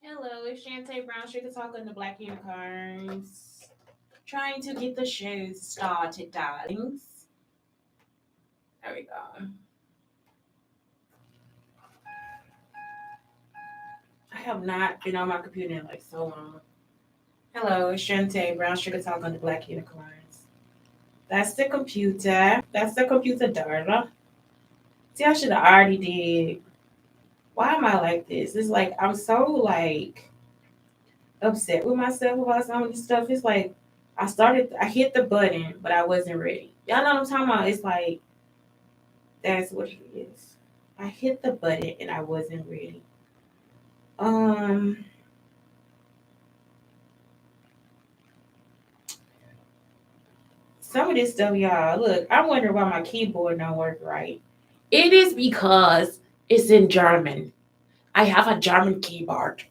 Hello, it's Shantae Brown, Sugar Talk on the Black Unicarns. Trying to get the show started, darlings. There we go. I have not been on my computer in like so long. Hello, it's Shantae Brown, Sugar Talk on the Black Unicorns. That's the computer. That's the computer, darling. See, I should have already did. Why am I like this? It's like I'm so like upset with myself about some of this stuff. It's like I hit the button, but I wasn't ready. Y'all know what I'm talking about? It's like that's what it is. I hit the button and I wasn't ready. Um, some of this stuff, y'all. Look, I wonder why my keyboard don't work right. It is because it's in German. I have a German keyboard.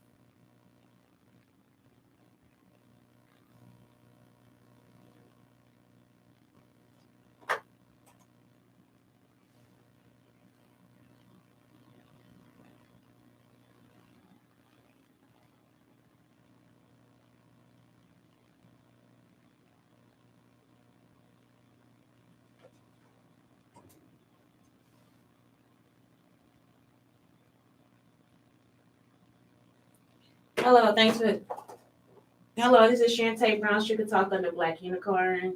Hello, thanks for. Hello, this is Shantae Brown, Sugar Talk on the Black Unicorn,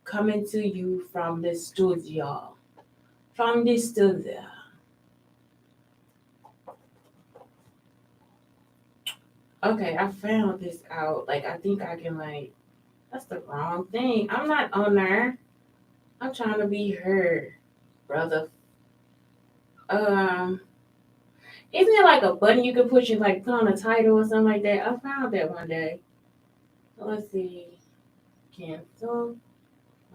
coming to you from the studio. From the studio. Okay, I found this out. Like, I think I can, like, that's the wrong thing. I'm not on there. I'm trying to be her, brother. Um, isn't it like a button you can push and, like, put on a title or something like that? I found that one day. Let's see. Cancel.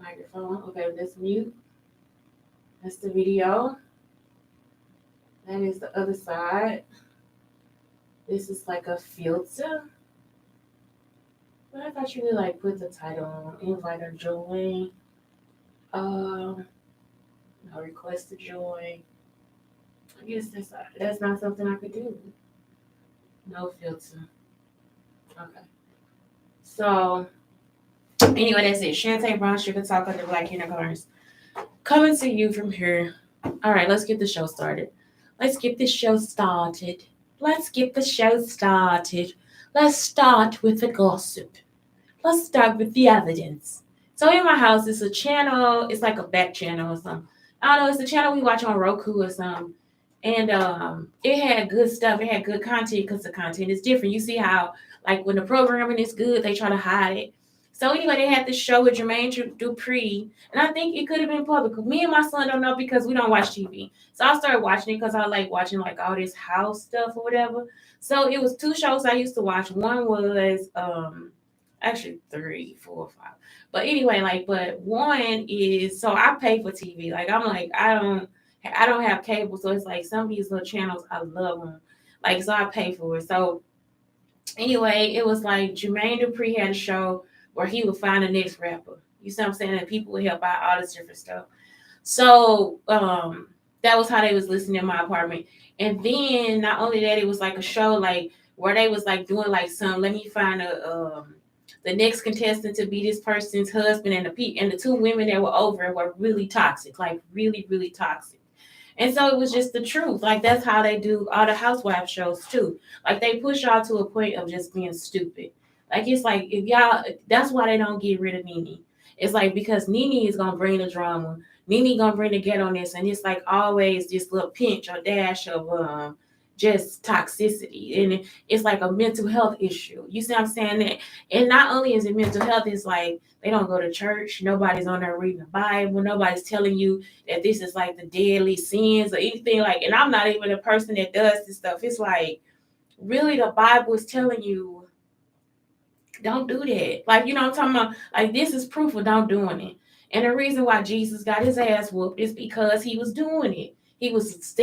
Microphone. Okay, let's mute. That's the video. That is the other side. This is like a filter. But I thought you could like put the title on, invite or join. Um, no request to join. I guess that's not something I could do. No filter. Okay. So anyway, that's it. Shantae Brown, Sugar Talk on the Black Unicorns. Coming to you from here. All right, let's get the show started. Let's get this show started. Let's get the show started. Let's start with the gossip. Let's start with the evidence. So in my house, it's a channel. It's like a back channel or something. I don't know. It's a channel we watch on Roku or something. And it had good stuff. It had good content because the content is different. You see how, like, when the programming is good, they try to hide it. So anyway, they had this show with Jermaine Dupri, and I think it could have been public. Me and my son don't know because we don't watch TV. So I started watching it because I like watching like all this house stuff or whatever. So it was two shows I used to watch. One was actually three, four, five. But anyway, like, but one is so I pay for TV. Like I'm like I don't have cable, so it's like some of these little channels I love them. Like so I pay for it. So anyway, it was like Jermaine Dupri had a show where he would find the next rapper. You see what I'm saying? And people would help out all this different stuff. So that was how they was listening in my apartment. And then not only that, it was like a show like where they was like doing like some let me find a the next contestant to be this person's husband and the two women that were over it were really toxic, like really, really toxic. And so it was just the truth. Like that's how they do all the housewife shows too. Like they push y'all to a point of just being stupid. Like it's like if y'all that's why they don't get rid of Nene. It's like because Nene is gonna bring the drama. Nene gonna bring the get on this, and it's like always this little pinch or dash of just toxicity. And it's like a mental health issue. You see what I'm saying? And not only is it mental health, it's like they don't go to church, nobody's on there reading the Bible, nobody's telling you that this is like the deadly sins or anything like, and I'm not even a person that does this stuff. It's like really the Bible is telling you don't do that. Like, you know what I'm talking about? Like this is proof of don't doing it. And the reason why Jesus got his ass whooped is because he was doing it. He was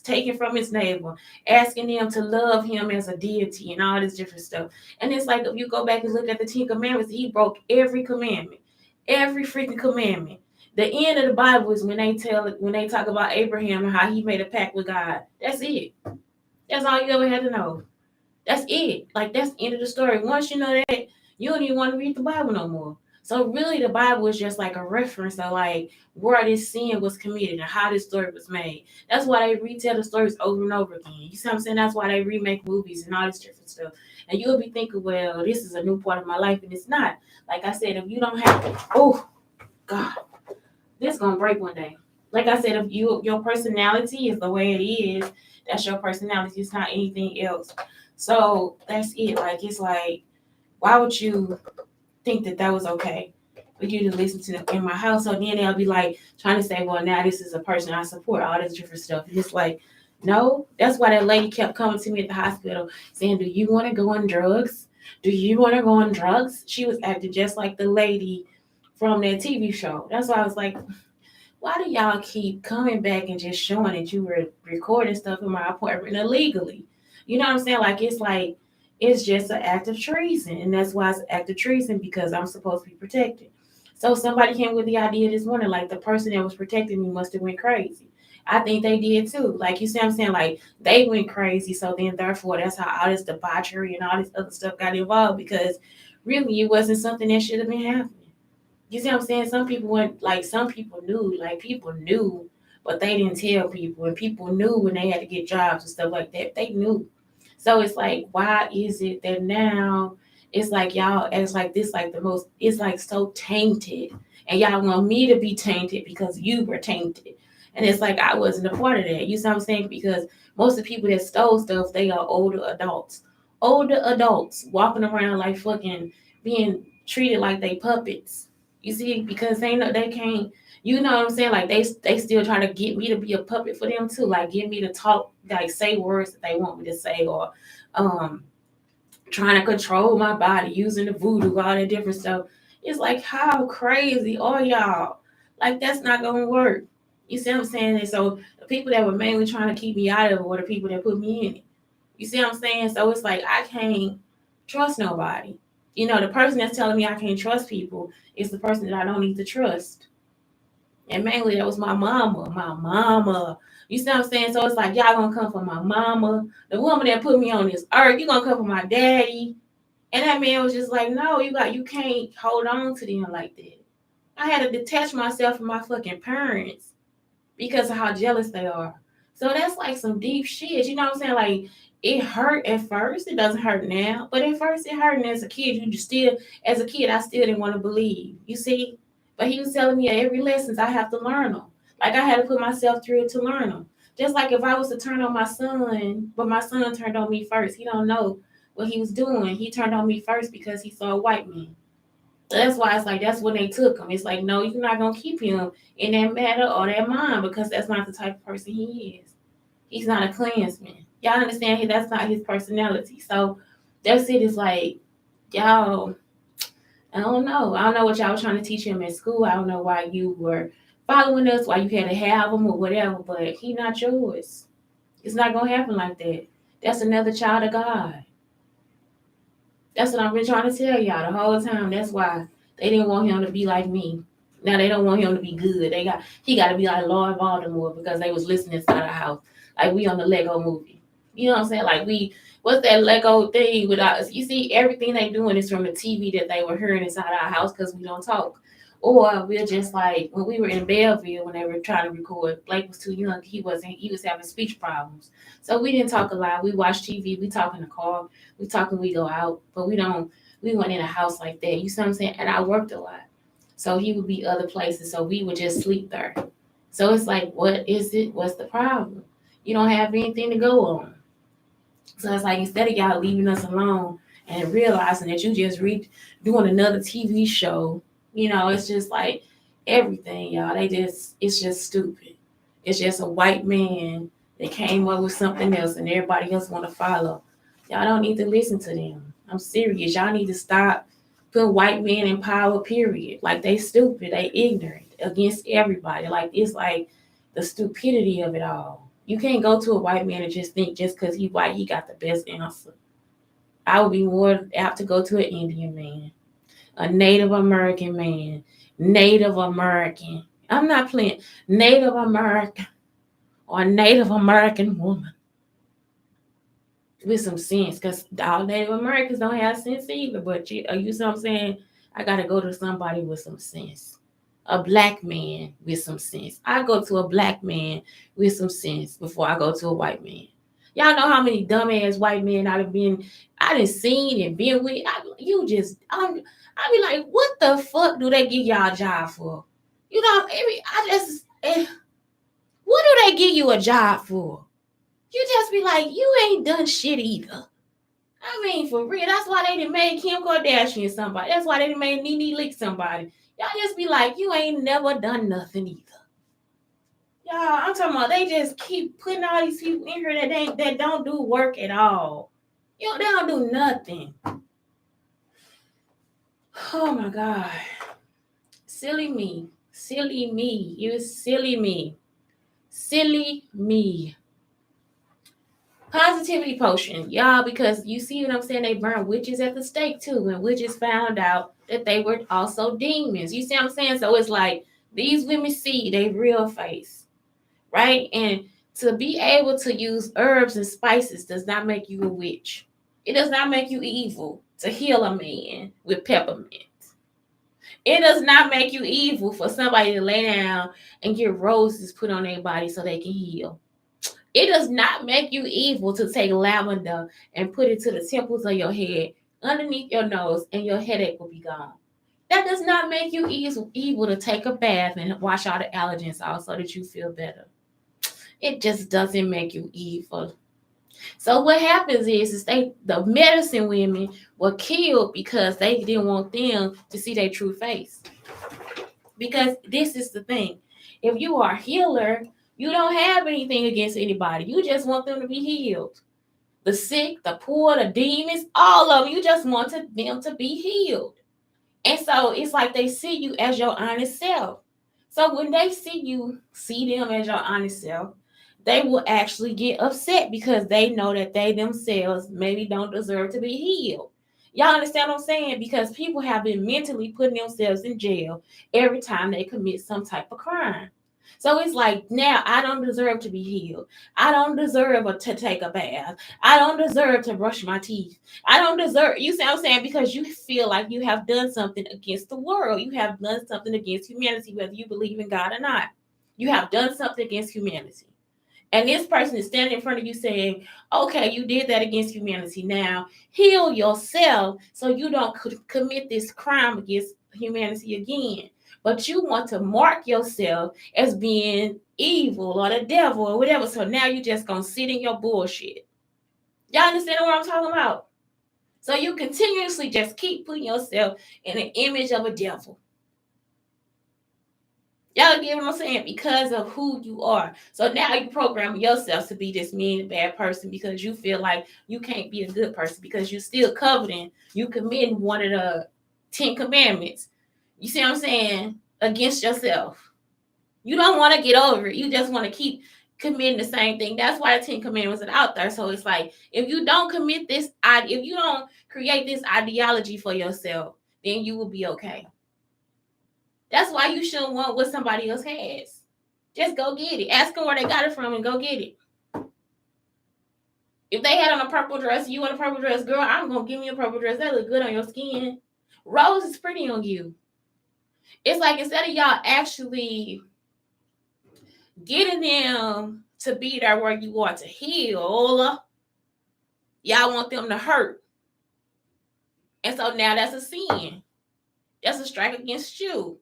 taken from his neighbor, asking them to love him as a deity and all this different stuff. And it's like if you go back and look at the Ten Commandments, he broke every commandment, every freaking commandment. The end of the Bible is when they talk about Abraham and how he made a pact with God. That's it. That's all you ever had to know. That's it. Like that's the end of the story. Once you know that, you don't even want to read the Bible no more. So really, the Bible is just like a reference of like where this sin was committed and how this story was made. That's why they retell the stories over and over again. You see what I'm saying? That's why they remake movies and all this different stuff. And you'll be thinking, well, this is a new part of my life, and it's not. Like I said, if you don't have, oh God, this gonna break one day. Like I said, if your personality is the way it is, that's your personality. It's not anything else. So that's it. Like it's like, why would you think that that was okay for you to listen to them in my house? So then they'll be like trying to say, well, now this is a person I support, all this different stuff. And it's like, no, that's why that lady kept coming to me at the hospital saying, do you want to go on drugs? Do you want to go on drugs? She was acting just like the lady from that TV show. That's why I was like, why do y'all keep coming back and just showing that you were recording stuff in my apartment illegally? You know what I'm saying? Like it's just an act of treason, and that's why it's an act of treason because I'm supposed to be protected. So somebody came with the idea this morning, like the person that was protecting me must have went crazy. I think they did too. Like you see what I'm saying? Like they went crazy, so then therefore that's how all this debauchery and all this other stuff got involved because really it wasn't something that should have been happening. You see what I'm saying? Some people went like some people knew, but they didn't tell people, and people knew when they had to get jobs and stuff like that. They knew. So it's like, why is it that now it's like y'all it's like this like the most it's like so tainted, and y'all want me to be tainted because you were tainted, and it's like I wasn't a part of that. You see what I'm saying? Because most of the people that stole stuff they are older adults walking around like fucking being treated like they puppets. You see, because they know they can't. You know what I'm saying? Like they still trying to get me to be a puppet for them too. Like get me to talk, like say words that they want me to say, or um trying to control my body using the voodoo, all that different stuff. It's like how crazy are y'all? Like that's not gonna work. You see what I'm saying? And so the people that were mainly trying to keep me out of it were the people that put me in it. You see what I'm saying? So it's like I can't trust nobody. You know, the person that's telling me I can't trust people is the person that I don't need to trust. And mainly that was my mama. My mama. You see what I'm saying? So it's like y'all gonna come for my mama, the woman that put me on this earth. You gonna come for my daddy. And that man was just like, no, you can't hold on to them like that. I had to detach myself from my fucking parents because of how jealous they are. So that's like some deep shit. You know what I'm saying? Like it hurt at first. It doesn't hurt now, but at first it hurt. And as a kid, you just still, as a kid, I still didn't want to believe. You see, but he was telling me at every lessons I have to learn them. Like I had to put myself through it to learn them. Just like if I was to turn on my son, but my son turned on me first. He don't know what he was doing. He turned on me first because he saw a white man. So that's why it's like that's when they took him. It's like, no, you're not gonna keep him in that matter or that mind because that's not the type of person he is. He's not a Klansman. Y'all understand? That's not his personality. So that's it. It's like y'all. I don't know. I don't know what y'all was trying to teach him at school. I don't know why you were following us, why you had to have him or whatever. But he not yours. It's not gonna happen like that. That's another child of God. That's what I've been trying to tell y'all the whole time. That's why they didn't want him to be like me. Now they don't want him to be good. He got to be like Lord Voldemort because they was listening inside our house, like we on the Lego movie. You know what I'm saying? Like what's that Lego thing with us? You see, everything they doing is from the TV that they were hearing inside our house because we don't talk. Or we're just like when we were in Belleville when they were trying to record. Blake was too young. He wasn't. He was having speech problems, so we didn't talk a lot. We watch TV. We talk in the car. We talk when we go out, but we don't. We went in a house like that. You see what I'm saying? And I worked a lot, so he would be other places. So we would just sleep there. So it's like, what is it? What's the problem? You don't have anything to go on. So it's like instead of y'all leaving us alone and realizing that you just doing another TV show, it's just like everything, y'all. It's just stupid. It's just a white man that came up with something else and everybody else want to follow. Y'all don't need to listen to them. I'm serious. Y'all need to stop putting white men in power, period. Like they stupid, they ignorant against everybody. Like it's like the stupidity of it all. You can't go to a white man and just think just because he white, he got the best answer. I would be more apt to go to an Indian man, a Native American man, Native American. I'm not playing Native American or a Native American woman. with some sense, because all Native Americans don't have sense either. But you see what I'm saying? I gotta go to somebody with some sense. A black man with some sense. I go to a black man with some sense before I go to a white man. Y'all know how many dumbass white men I done seen and been with. I be like, what the fuck do they give y'all a job for? What do they give you a job for? You just be like, you ain't done shit either. I mean, for real, that's why they done made Kim Kardashian somebody. That's why they done made Nene Leakes somebody. Y'all just be like, you ain't never done nothing either. Y'all, I'm talking about they just keep putting all these people in here that don't do work at all. They don't do nothing. Oh my God. Silly me. Silly me. You silly me. Silly me. Positivity potion, y'all, because you see what I'm saying? They burned witches at the stake too, and witches found out that they were also demons. You see what I'm saying? So it's like these women see their real face, right? And to be able to use herbs and spices does not make you a witch. It does not make you evil to heal a man with peppermint. It does not make you evil for somebody to lay down and get roses put on their body so they can heal. It does not make you evil to take lavender and put it to the temples of your head, underneath your nose, and your headache will be gone. That does not make you evil to take a bath and wash all the allergens out so that you feel better. It just doesn't make you evil. So what happens is the medicine women were killed because they didn't want them to see their true face. Because this is the thing. If you are a healer, you don't have anything against anybody. You just want them to be healed. The sick, the poor, the demons, all of them, you just want them to be healed. And so it's like they see you as your honest self. So when they see them as your honest self, they will actually get upset because they know that they themselves maybe don't deserve to be healed. Y'all understand what I'm saying? Because people have been mentally putting themselves in jail every time they commit some type of crime. So it's like, now I don't deserve to be healed. I don't deserve to take a bath. I don't deserve to brush my teeth. I don't deserve, you see what I'm saying? Because you feel like you have done something against the world. You have done something against humanity, whether you believe in God or not. You have done something against humanity. And this person is standing in front of you saying, okay, you did that against humanity. Now heal yourself so you don't commit this crime against humanity again. But you want to mark yourself as being evil or the devil or whatever. So now you just going to sit in your bullshit. Y'all understand what I'm talking about? So you continuously just keep putting yourself in an image of a devil. Y'all get what I'm saying? Because of who you are. So now you program yourself to be this mean and bad person because you feel like you can't be a good person because you're still coveting, you committing one of the 10 commandments. You see what I'm saying? Against yourself. You don't want to get over it. You just want to keep committing the same thing. That's why the 10 commandments are out there. So it's like, if you don't if you don't create this ideology for yourself, then you will be okay. That's why you shouldn't want what somebody else has. Just go get it. Ask them where they got it from and go get it. If they had on a purple dress, you want a purple dress, girl, I'm going to give you a purple dress. That look good on your skin. Rose is pretty on you. It's like instead of y'all actually getting them to be there where you are to heal, y'all want them to hurt. And so now that's a sin. That's a strike against you.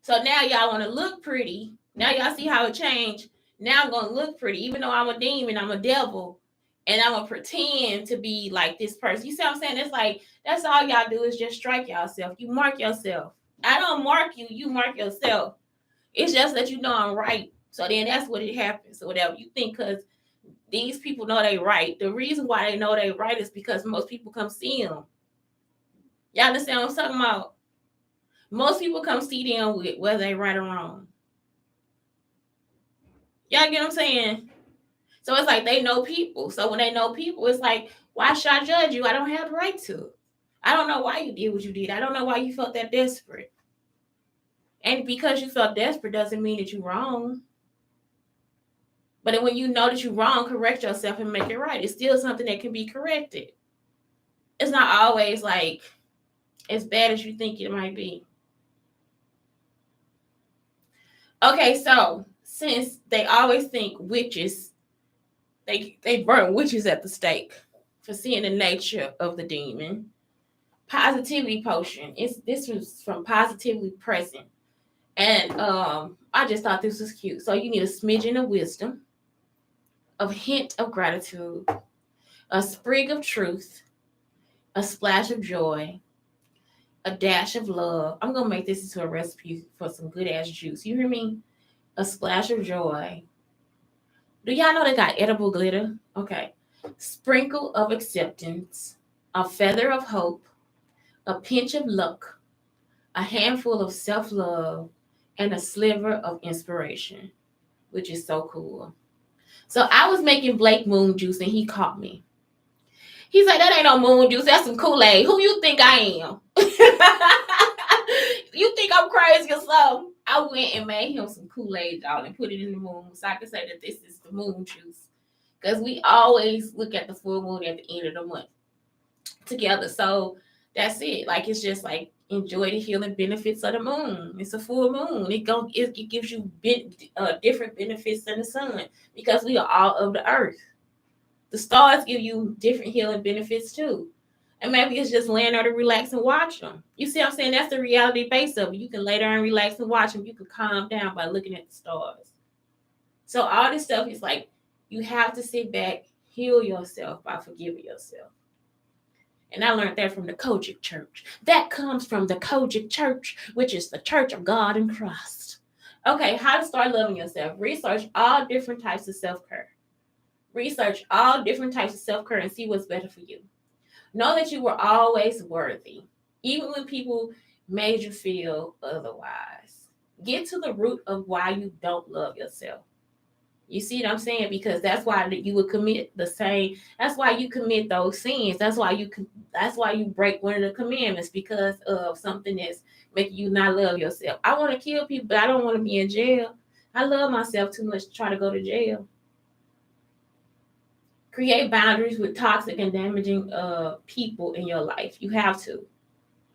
So now y'all want to look pretty. Now y'all see how it changed. Now I'm going to look pretty. Even though I'm a demon, I'm a devil. And I'm going to pretend to be like this person. You see what I'm saying? It's like, that's all y'all do is just strike yourself. You mark yourself. I don't mark you. You mark yourself. It's just that you know I'm right. So then that's what it happens. So whatever you think, because these people know they right. The reason why they know they right is because most people come see them. Y'all understand what I'm talking about? Most people come see them with whether they right or wrong. Y'all get what I'm saying? So it's like they know people. So when they know people, it's like, why should I judge you? I don't have the right to. I don't know why you did what you did. I don't know why you felt that desperate. And because you felt desperate doesn't mean that you're wrong. But then when you know that you're wrong, correct yourself and make it right. It's still something that can be corrected. It's not always like as bad as you think it might be. Okay, so since they always think witches, they burn witches at the stake for seeing the nature of the demon. Positivity potion. This was from Positively Present. And I just thought this was cute. So you need a smidgen of wisdom, a hint of gratitude, a sprig of truth, a splash of joy, a dash of love. I'm gonna make this into a recipe for some good ass juice. You hear me? A splash of joy. Do y'all know they got edible glitter? Okay. Sprinkle of acceptance, a feather of hope, a pinch of luck, a handful of self-love, and a sliver of inspiration, which is so cool. So I was making Blake moon juice and he caught me. He's like, that ain't no moon juice. That's some Kool-Aid. Who you think I am? You think I'm crazy or something? I went and made him some Kool-Aid, y'all, and put it in the moon so I can say that this is the moon juice. Because we always look at the full moon at the end of the month together. So that's it. Like, it's just like, enjoy the healing benefits of the moon. It's a full moon. It gives you different benefits than the sun because we are all of the earth. The stars give you different healing benefits too. And maybe it's just laying there to relax and watch them. You see what I'm saying? That's the reality base of it. You can lay there and relax and watch them. You can calm down by looking at the stars. So all this stuff is like, you have to sit back, heal yourself by forgiving yourself. And I learned that from the Kojic Church. That comes from the Kojic Church, which is the Church of God in Christ. Okay, how to start loving yourself. Research all different types of self-care. Research all different types of self-care and see what's better for you. Know that you were always worthy, even when people made you feel otherwise. Get to the root of why you don't love yourself. You see what I'm saying? Because that's why you would commit the same. That's why you commit those sins. That's why you break one of the commandments because of something that's making you not love yourself. I want to kill people, but I don't want to be in jail. I love myself too much to try to go to jail. Create boundaries with toxic and damaging people in your life. You have to.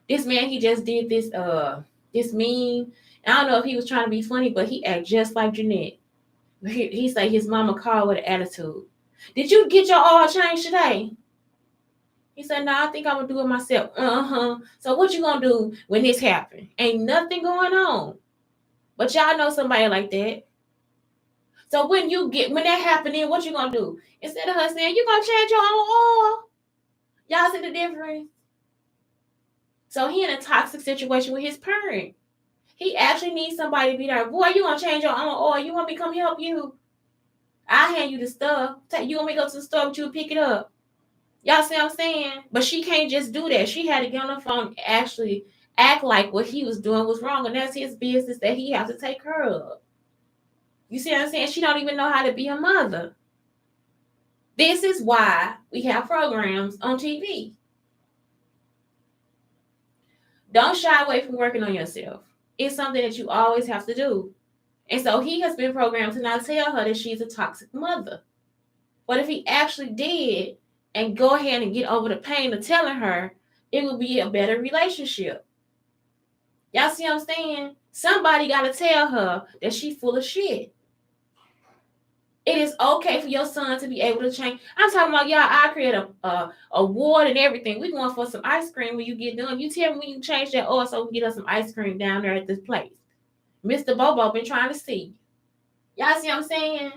This man, he just did this meme. I don't know if he was trying to be funny, but he act just like Jeanette. He said his mama called with an attitude. Did you get your oil changed today? He said, no, I think I'm gonna do it myself. So what you gonna do when this happen? Ain't nothing going on. But y'all know somebody like that. So when that happening, what you gonna do? Instead of her saying, you gonna change your own oil. Y'all see the difference? So he in a toxic situation with his parent. He actually needs somebody to be there. Boy, you gonna change your own oil. You want me to come help you? I hand you the stuff. You want me to go to the store but you pick it up? Y'all see what I'm saying? But she can't just do that. She had to get on the phone and actually act like what he was doing was wrong. And that's his business that he has to take care of. You see what I'm saying? She don't even know how to be a mother. This is why we have programs on TV. Don't shy away from working on yourself. It's something that you always have to do. And so he has been programmed to not tell her that she's a toxic mother. But if he actually did and go ahead and get over the pain of telling her, it would be a better relationship. Y'all see what I'm saying? Somebody got to tell her that she's full of shit. It is okay for your son to be able to change. I'm talking about, y'all, I create a award and everything. We going for some ice cream when you get done. You tell me when you change that oil so we can get us some ice cream down there at this place. Mr. Bobo been trying to see you. Y'all see what I'm saying?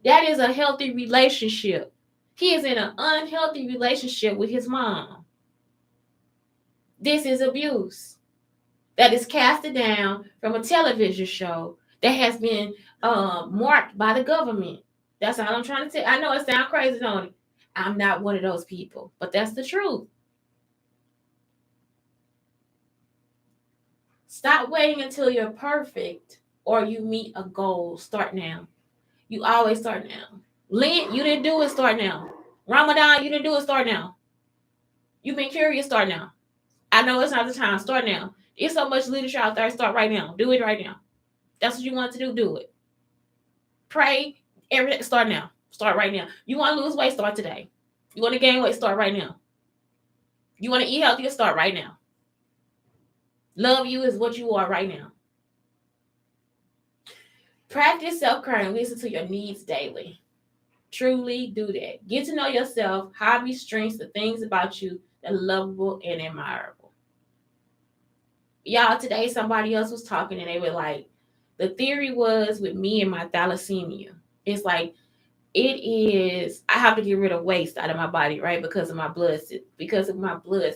That is a healthy relationship. He is in an unhealthy relationship with his mom. This is abuse that is casted down from a television show that has been marked by the government. That's all I'm trying to tell. I know it sounds crazy, don't it? I'm not one of those people, but that's the truth. Stop waiting until you're perfect or you meet a goal. Start now. You always start now. Lent, you didn't do it, start now. Ramadan, you didn't do it, start now. You've been curious, start now. I know it's not the time, start now. There's so much literature out there, start right now. Do it right now. That's what you want to do it. Pray every day. Start now. Start right now. You want to lose weight? Start today. You want to gain weight? Start right now. You want to eat healthier? Start right now. Love you is what you are right now. Practice self-care and listen to your needs daily. Truly do that. Get to know yourself, hobbies, strengths, the things about you that are lovable and admirable. Y'all, today somebody else was talking and they were like, the theory was with me and my thalassemia. It's like it is I have to get rid of waste out of my body, right? Because of my blood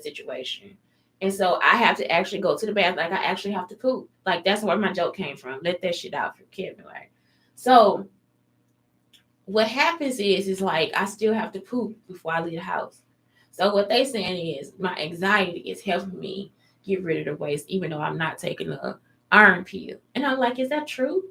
situation. And so I have to actually go to the bath, like I actually have to poop. Like that's where my joke came from. Let that shit out for Kevin, right? So what happens is like I still have to poop before I leave the house. So what they saying is my anxiety is helping me get rid of the waste, even though I'm not taking the iron pill. And I'm like, is that true?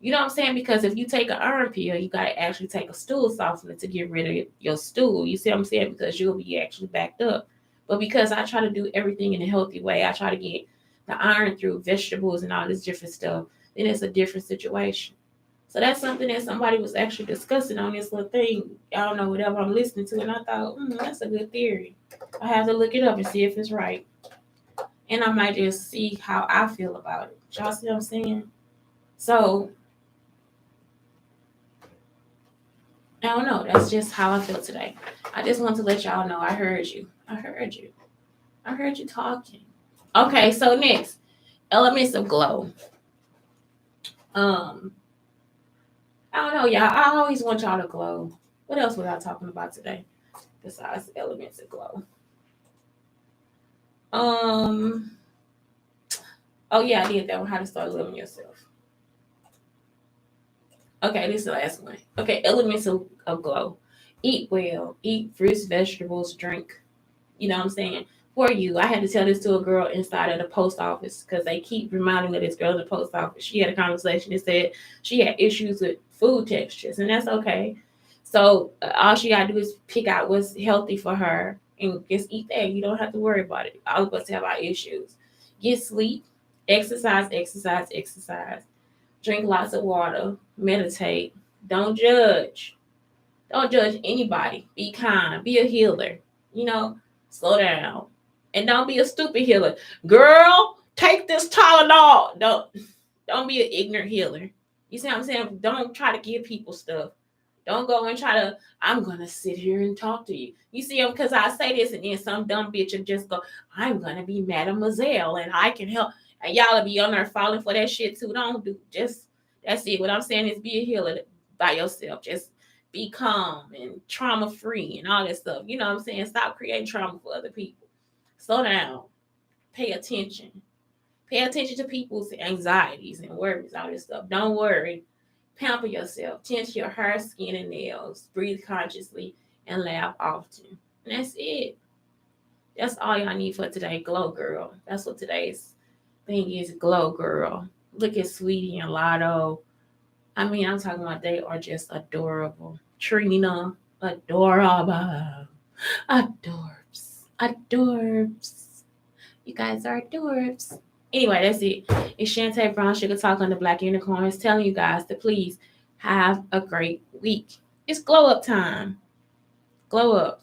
You know what I'm saying? Because if you take an iron pill, you gotta actually take a stool softener to get rid of your stool. You see what I'm saying? Because you'll be actually backed up. But because I try to do everything in a healthy way, I try to get the iron through vegetables and all this different stuff, then it's a different situation. So that's something that somebody was actually discussing on this little thing. I don't know, whatever I'm listening to, and I thought, that's a good theory. I have to look it up and see if it's right. And I might just see how I feel about it. Y'all see what I'm saying? So I don't know. That's just how I feel today. I just want to let y'all know I heard you. I heard you. I heard you talking. Okay, so next, elements of glow. I don't know, y'all. I always want y'all to glow. What else was I talking about today besides elements of glow? Oh yeah, I did that one. How to start loving yourself. Okay, this is the last one. Okay, elements of glow. Eat well. Eat fruits, vegetables, drink. You know what I'm saying? For you, I had to tell this to a girl inside of the post office because they keep reminding me of this girl in the post office. She had a conversation and said she had issues with food textures, and that's okay. So all she gotta do is pick out what's healthy for her and just eat that. You don't have to worry about it. All of us have our issues. Get sleep, exercise, exercise, exercise. Drink lots of water, meditate. Don't judge. Don't judge anybody. Be kind. Be a healer. You know, slow down. And don't be a stupid healer. Girl, take this Tylenol. Don't be an ignorant healer. You see what I'm saying? Don't try to give people stuff. Don't go and try to, I'm going to sit here and talk to you. You see, because I say this and then some dumb bitch and just go, I'm going to be mademoiselle and I can help. And y'all will be on there falling for that shit too. Don't do, just, that's it. What I'm saying is be a healer by yourself. Just be calm and trauma free and all that stuff. You know what I'm saying? Stop creating trauma for other people. Slow down. Pay attention. Pay attention to people's anxieties and worries, all this stuff. Don't worry. Pamper yourself. Tend to your hair, skin, and nails. Breathe consciously and laugh often. And that's it. That's all y'all need for today. Glow, girl. That's what today's thing is. Glow, girl. Look at Sweetie and Lotto. I mean, I'm talking about they are just adorable. Trina, adorable. Adorbs. Adorbs. You guys are adorbs. Anyway, that's it. It's Shante Brown Sugar Talk on the Black Unicorns telling you guys to please have a great week. It's glow up time. Glow up.